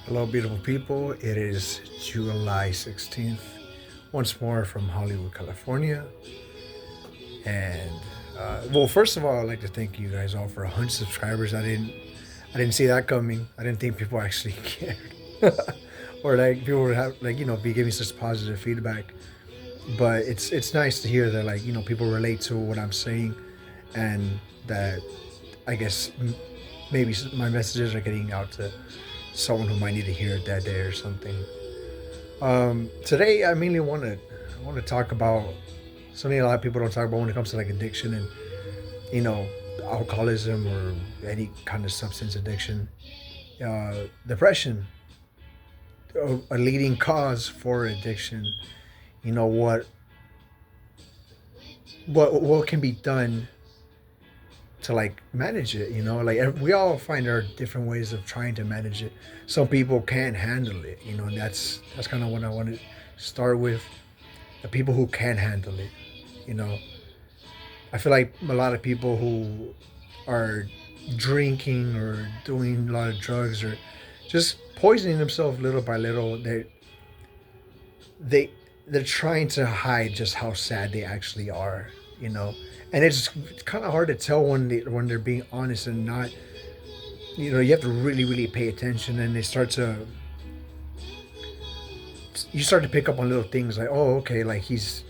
Hello, beautiful people. It is July 16th, once more from Hollywood, California. And well, first of all, I'd like to thank you guys all for 100 subscribers. I didn't see that coming. I didn't think people actually cared, or like people would have be giving such positive feedback. But it's nice to hear that people relate to what I'm saying, and that I guess maybe my messages are getting out to someone who might need to hear it that day or something. Today, I mainly want to talk about something a lot of people don't talk about when it comes to like addiction and you know alcoholism or any kind of substance addiction. Depression, a leading cause for addiction. You know what can be done to like manage it. We all find our different ways of trying to manage it. Some people can't handle it. And that's kind of what I want to start with. The people who can handle it. you know I feel like a lot of people who are drinking or doing a lot of drugs or just poisoning themselves little by little, they they're trying to hide just how sad they actually are. you know and it's kind of hard to tell when they're being honest and not. You have to really really pay attention, and you start to pick up on little things like, oh, okay, like he's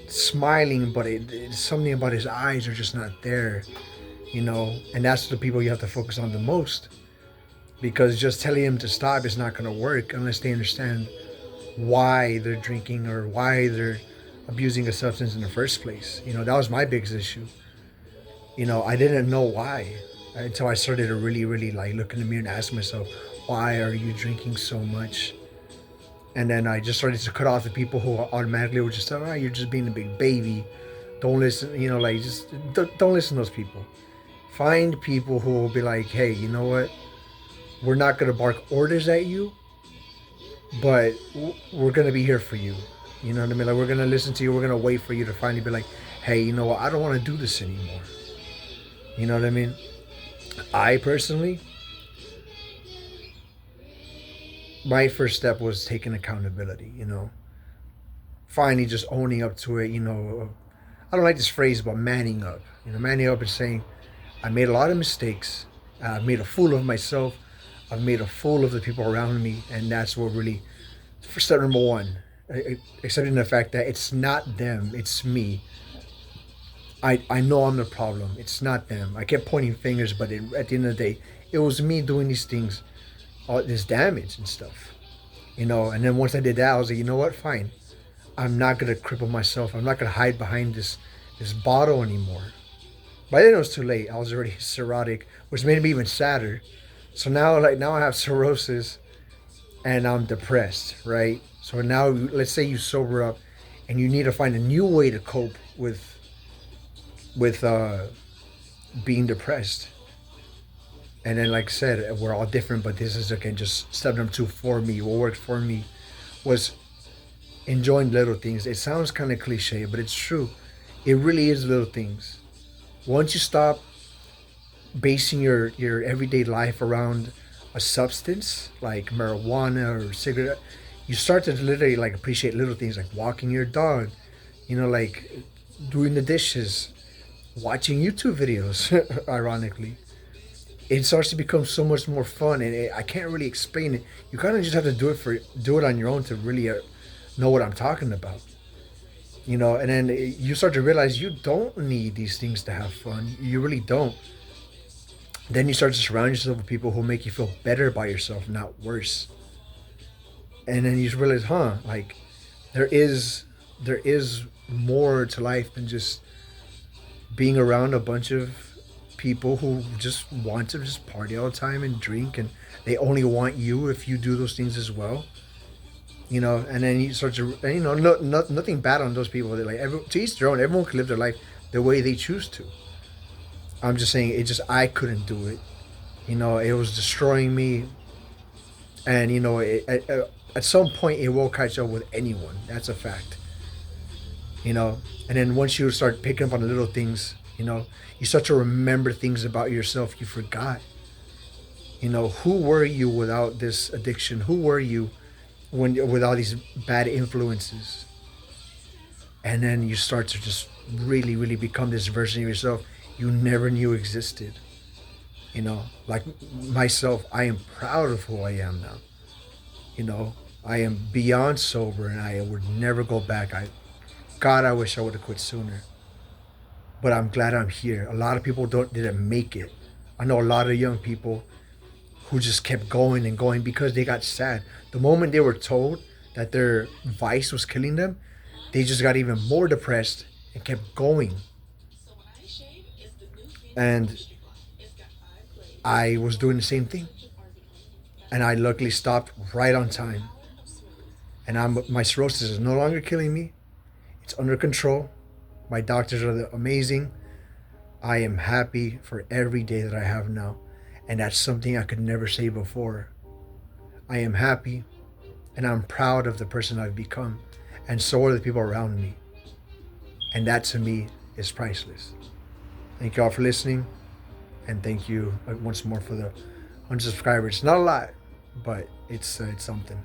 smiling, but it's something about his eyes are just not there. And that's the people you have to focus on the most, because just telling them to stop is not going to work unless they understand why they're drinking or why they're abusing a substance in the first place. That was my biggest issue. I didn't know why until I started to really really like look in the mirror and ask myself, why are you drinking so much? And then I just started to cut off the people who automatically were just, all right, you're just being a big baby. Don't listen, like just don't listen to those people. Find people who will be like, hey, you know what? We're not going to bark orders at you, but we're going to be here for you. You know what I mean? Like, we're going to listen to you. We're going to wait for you to finally be like, hey, you know what? I don't want to do this anymore. You know what I mean? I personally, my first step was taking accountability, finally just owning up to it. I don't like this phrase, but manning up. Manning up is saying, I made a lot of mistakes. I've made a fool of myself. I've made a fool of the people around me. And that's what really, for step number one, accepting the fact that it's not them, it's me. I know I'm the problem. It's not them. I kept pointing fingers, but at the end of the day, it was me doing these things, all this damage and stuff. And then once I did that, I was like, you know what? Fine. I'm not gonna cripple myself. I'm not gonna hide behind this bottle anymore. By then it was too late. I was already cirrhotic, which made me even sadder. So now I have cirrhosis and I'm depressed, right? So now let's say you sober up and you need to find a new way to cope with being depressed. And then, like I said, we're all different, but this is again just step number two for me. What worked for me was enjoying little things. It sounds kind of cliche, but it's true. It really is little things. Once you stop basing your everyday life around a substance like marijuana or cigarette, you start to literally like appreciate little things like walking your dog, like doing the dishes, watching YouTube videos. Ironically, it starts to become so much more fun, and I can't really explain it. You kind of just have to do it on your own to really know what I'm talking about. And then you start to realize you don't need these things to have fun. You really don't. Then you start to surround yourself with people who make you feel better about yourself, not worse. And then you realize, like there is more to life than just being around a bunch of people who just want to just party all the time and drink, and they only want you if you do those things as well. And then you start to, and, nothing bad on those people. They're like, to each their own. Everyone can live their life the way they choose to. I'm just saying, I couldn't do it. It was destroying me, and at some point it will catch up with anyone. That's a fact. And then once you start picking up on the little things, you start to remember things about yourself you forgot. You know, who were you without this addiction? Who were you when with all these bad influences? And then you start to just really, really become this version of yourself you never knew existed. You know, like myself, I am proud of who I am now. You know, I am beyond sober, and I would never go back. God, I wish I would have quit sooner. But I'm glad I'm here. A lot of people didn't make it. I know a lot of young people who just kept going and going because they got sad. The moment they were told that their vice was killing them, they just got even more depressed and kept going. And I was doing the same thing. And I luckily stopped right on time. And my cirrhosis is no longer killing me. It's under control. My doctors are amazing. I am happy for every day that I have now. And that's something I could never say before. I am happy and I'm proud of the person I've become. And so are the people around me. And that to me is priceless. Thank you all for listening. And thank you once more for the 100 subscribers. Not a lot, but it's something.